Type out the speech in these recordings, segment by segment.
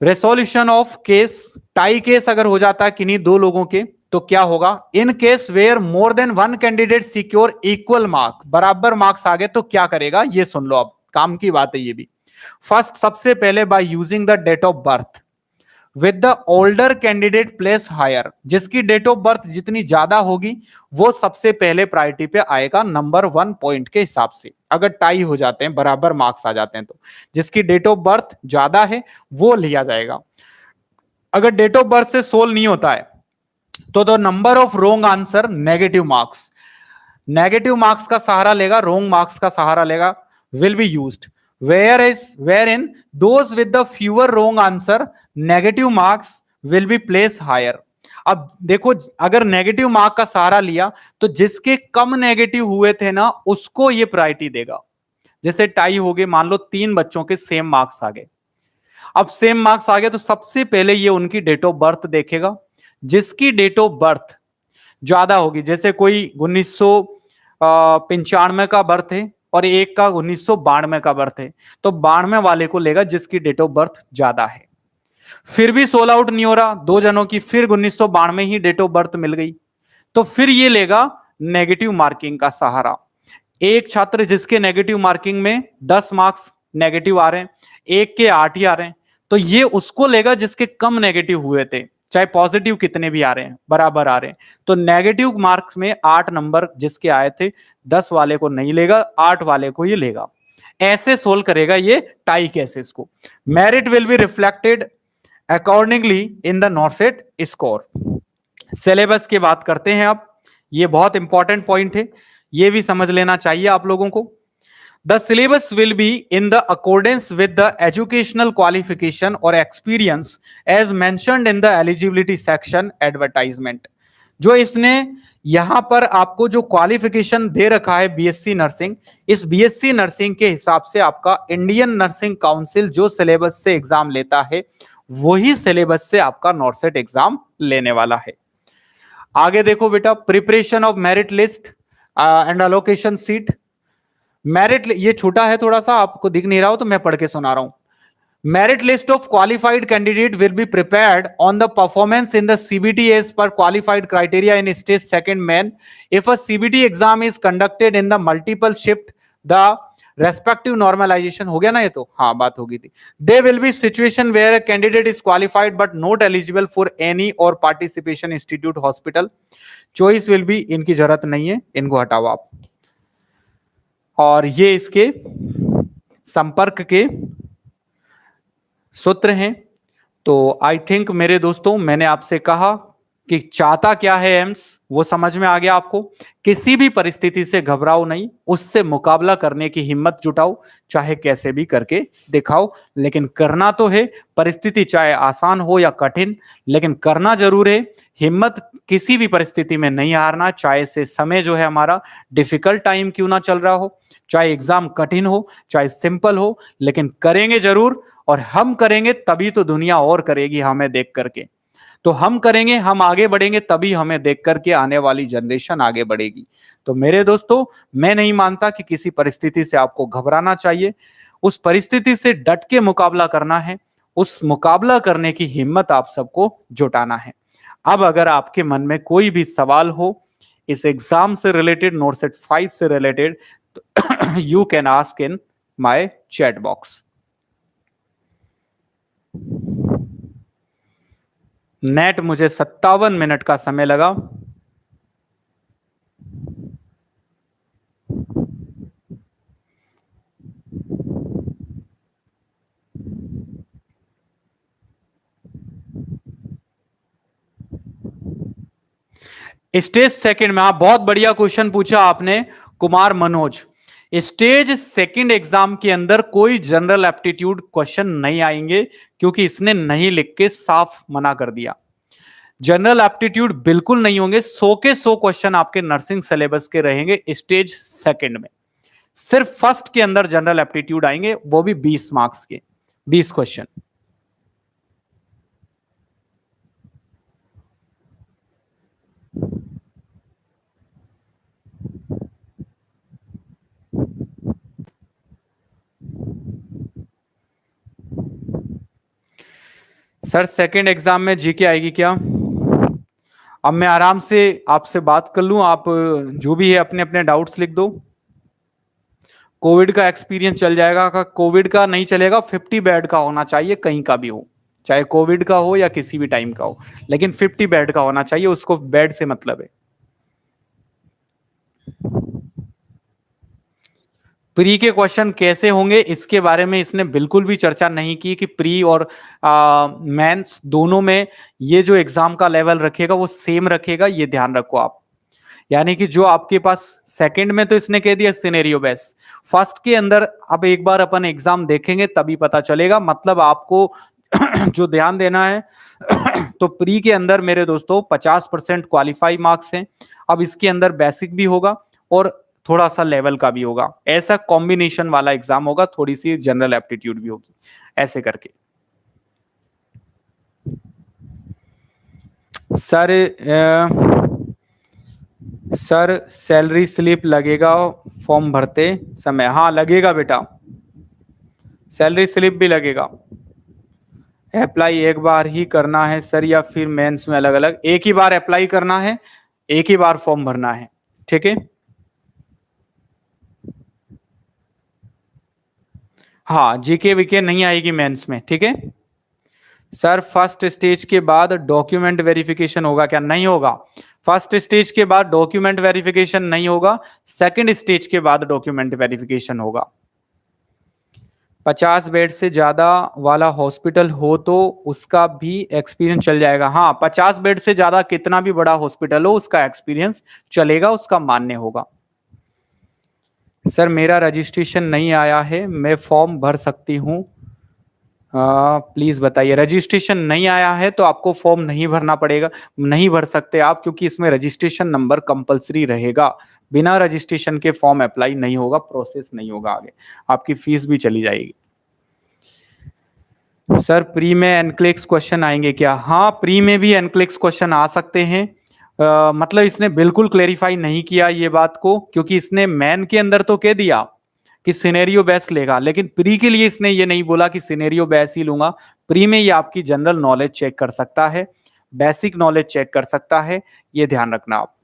Resolution of case, tie case अगर हो जाता है किन्हीं दो लोगों के तो क्या होगा? In case where more than one candidate secure equal mark, बराबर मार्क्स आ गए तो क्या करेगा ये सुन लो, अब काम की बात है ये भी। फर्स्ट, सबसे पहले by using the date of birth with the older candidate place higher, जिसकी डेट ऑफ बर्थ जितनी ज्यादा होगी वो सबसे पहले प्रायोरिटी पे आएगा नंबर 1 पॉइंट के हिसाब से। अगर टाई हो जाते हैं, बराबर मार्क्स आ जाते हैं तो जिसकी डेट ऑफ बर्थ ज्यादा है वो लिया जाएगा। अगर डेट ऑफ बर्थ से सोल्व नहीं होता है तो the number of wrong answer negative marks, negative marks का सहारा लेगा, रोंग मार्क्स का सहारा लेगा, will be used where in those with the fewer wrong answer negative marks will be place higher. अब देखो, अगर नेगेटिव मार्क का सहारा लिया तो जिसके कम नेगेटिव हुए थे ना उसको ये प्रायोरिटी देगा। जैसे टाई हो गए, मान लो 3 बच्चों के सेम मार्क्स आ गए, अब सेम मार्क्स आ गए तो सबसे पहले ये उनकी डेट ऑफ बर्थ देखेगा, जिसकी डेट ऑफ बर्थ ज्यादा होगी, जैसे कोई 1995 का बर्थ है और एक का 1992 का बर्थ है, तो 92 वाले को लेगा जिसकी डेट ऑफ बर्थ ज्यादा है। फिर भी सोल आउट नहीं हो रहा, 2 जनों की फिर 1992 ही डेट ऑफ बर्थ मिल गई, तो फिर ये लेगा नेगेटिव मार्किंग का सहारा। एक छात्र जिसके नेगेटिव मार्किंग में 10 मार्क्स नेगेटिव आ रहे हैं, एक के 8 ही आ रहे हैं, तो ये उसको लेगा जिसके कम नेगेटिव हुए थे, चाहे पॉजिटिव कितने भी आ रहे हैं, बराबर आ रहे हैं। तो नेगेटिव मार्क्स में 8 नंबर जिसके आए थे, 10 वाले को नहीं लेगा, 8 वाले को ये लेगा। ऐसे सोल्व करेगा ये टाई केसेस को। Merit will be reflected accordingly in the नॉर्सेट score. Syllabus की बात करते हैं अब, ये बहुत इंपॉर्टेंट पॉइंट है, ये भी समझ लेना चाहिए आप लोगों को। The syllabus will be in the accordance with the educational qualification or experience as mentioned in the eligibility section advertisement। जो इसने यहां पर आपको जो क्वालिफिकेशन दे रखा है बीएससी नर्सिंग, इस बीएससी नर्सिंग के हिसाब से आपका इंडियन नर्सिंग काउंसिल जो सिलेबस से एग्जाम लेता है वही सिलेबस से आपका नॉर्सेट एग्जाम लेने वाला है। आगे देखो बेटा, preparation of merit list and allocation seat. Merit, ये छोटा है थोड़ा सा, आपको दिख नहीं रहा हो तो मैं पढ़ के सुना रहा हूं। Merit list of qualified candidate will be prepared on the performance in the CBT as per qualified criteria in stage second main. If a CBT exam is conducted in the multiple shift, the respective normalization हो गया ना, ये तो हाँ बात होगी थी। There will be situation where a candidate is qualified but not eligible for any or participation institute hospital. Choice will be, इनकी जरूरत नहीं है, इनको हटाओ आप। और ये इसके संपर्क के सूत्र हैं। तो आई थिंक मेरे दोस्तों, मैंने आपसे कहा कि चाहता क्या है एम्स, वो समझ में आ गया आपको। किसी भी परिस्थिति से घबराओ नहीं, उससे मुकाबला करने की हिम्मत जुटाओ, चाहे कैसे भी करके दिखाओ, लेकिन करना तो है। परिस्थिति चाहे आसान हो या कठिन, लेकिन करना जरूर है। हिम्मत किसी भी परिस्थिति में नहीं हारना, चाहे से समय जो है हमारा डिफिकल्ट टाइम क्यों ना चल रहा हो, चाहे एग्जाम कठिन हो, चाहे सिंपल हो, लेकिन करेंगे जरूर। और हम करेंगे तभी तो दुनिया और करेगी हमें देख करके। तो हम करेंगे, हम आगे बढ़ेंगे, तभी हमें देख करके आने वाली जनरेशन आगे बढ़ेगी। तो मेरे दोस्तों, मैं नहीं मानता कि किसी परिस्थिति से आपको घबराना चाहिए। उस परिस्थिति से डट के मुकाबला करना है, उस मुकाबला करने की हिम्मत आप सबको जुटाना है। अब अगर आपके मन में कोई भी सवाल हो इस एग्जाम से रिलेटेड, नॉर्सेट 5 से रिलेटेड, तो you can ask in my chat box. Net मुझे 57 मिनट का समय लगा। स्टेज सेकंड में, आप बहुत बढ़िया क्वेश्चन पूछा आपने Kumar Manoj. Stage second exam के अंदर कोई जनरल एप्टीट्यूड क्वेश्चन नहीं आएंगे, क्योंकि इसने नहीं लिख के साफ मना कर दिया। जनरल एप्टीट्यूड बिल्कुल नहीं होंगे। 100 के 100 क्वेश्चन आपके नर्सिंग सिलेबस के रहेंगे स्टेज सेकंड में। सिर्फ फर्स्ट के अंदर जनरल एप्टीट्यूड आएंगे, वो भी 20 मार्क्स के 20 क्वेश्चन। सर सेकंड एग्जाम में जीके आएगी क्या? अब मैं आराम से आपसे बात कर लूं, आप जो भी है अपने अपने डाउट्स लिख दो। कोविड का एक्सपीरियंस चल जाएगा का? कोविड का नहीं चलेगा, 50 बेड का होना चाहिए, कहीं का भी हो, चाहे कोविड का हो या किसी भी टाइम का हो, लेकिन 50 बेड का होना चाहिए, उसको बेड से मतलब है। प्री के क्वेश्चन कैसे होंगे इसके बारे में इसने बिल्कुल भी चर्चा नहीं की कि प्री और मेंस दोनों में ये जो एग्जाम का लेवल रखेगा वो सेम रखेगा, ये ध्यान रखो आप। यानी कि जो आपके पास सेकंड में तो इसने कह दिया सिनेरियो बेस, फर्स्ट के अंदर अब एक बार अपन एग्जाम देखेंगे तभी पता चलेगा, मतलब आपको जो ध्यान देना है तो प्री के अंदर मेरे दोस्तों 50% क्वालिफाई मार्क्स हैं। अब इसके अंदर बेसिक भी होगा और थोड़ा सा लेवल का भी होगा, ऐसा कॉम्बिनेशन वाला एग्जाम होगा, थोड़ी सी जनरल एप्टीट्यूड भी होगी, ऐसे करके। सर सैलरी स्लिप लगेगा फॉर्म भरते समय? हाँ लगेगा बेटा, सैलरी स्लिप भी लगेगा। अप्लाई एक बार ही करना है सर या फिर मेंस में अलग अलग? एक ही बार अप्लाई करना है, एक ही बार फॉर्म भरना है, ठीक है। हाँ जीके वीके नहीं आएगी मेंस में, ठीक है। सर फर्स्ट स्टेज के बाद डॉक्यूमेंट वेरिफिकेशन होगा क्या? नहीं होगा। फर्स्ट स्टेज के बाद डॉक्यूमेंट वेरिफिकेशन नहीं होगा, सेकंड स्टेज के बाद डॉक्यूमेंट वेरिफिकेशन होगा। 50 बेड से ज्यादा वाला हॉस्पिटल हो तो उसका भी एक्सपीरियंस चल जाएगा? हाँ 50 बेड से ज्यादा कितना भी बड़ा हॉस्पिटल हो उसका एक्सपीरियंस चलेगा, उसका मान्य होगा। सर मेरा रजिस्ट्रेशन नहीं आया है, मैं फॉर्म भर सकती हूँ? प्लीज बताइए। रजिस्ट्रेशन नहीं आया है तो आपको फॉर्म नहीं भरना पड़ेगा, नहीं भर सकते आप, क्योंकि इसमें रजिस्ट्रेशन नंबर कंपलसरी रहेगा। बिना रजिस्ट्रेशन के फॉर्म अप्लाई नहीं होगा, प्रोसेस नहीं होगा आगे, आपकी फीस भी चली जाएगी। सर प्री में एनक्लेक्स क्वेश्चन आएंगे क्या? हाँ प्री में भी एनक्लेक्स क्वेश्चन आ सकते हैं। मतलब इसने बिल्कुल क्लेरिफाई नहीं किया ये बात को, क्योंकि इसने मैन के अंदर तो कह दिया कि सिनेरियो बेस लेगा, लेकिन प्री के लिए इसने ये नहीं बोला कि सिनेरियो बेस ही लूंगा। प्री में ये आपकी जनरल नॉलेज चेक कर सकता है, बेसिक नॉलेज चेक कर सकता है, ये ध्यान रखना आप।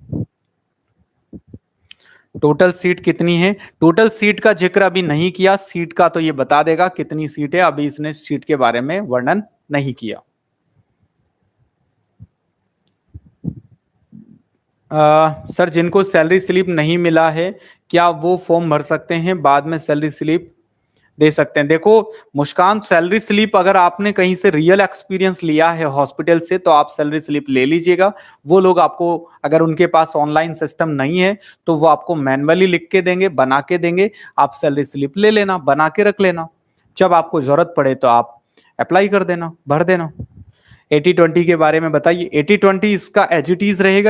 टोटल सीट कितनी है? टोटल सीट का जिक्र अभी नहीं किया, सीट का तो ये बता देगा कितनी सीट है, अभी इसने सीट के बारे में वर्णन नहीं किया। सर जिनको सैलरी स्लिप नहीं मिला है क्या वो फॉर्म भर सकते हैं, बाद में सैलरी स्लिप दे सकते हैं? देखो मुस्कान, सैलरी स्लिप अगर आपने कहीं से रियल एक्सपीरियंस लिया है हॉस्पिटल से तो आप सैलरी स्लिप ले लीजिएगा। वो लोग आपको, अगर उनके पास ऑनलाइन सिस्टम नहीं है तो वो आपको मैन्युअली लिख के देंगे, बना के देंगे, आप सैलरी स्लिप ले लेना, बना के रख लेना, जब आपको जरूरत पड़े तो आप अप्लाई कर देना, भर देना। 80-20 के बारे में बताइए। 80-20 इसका एज इट इज रहेगा।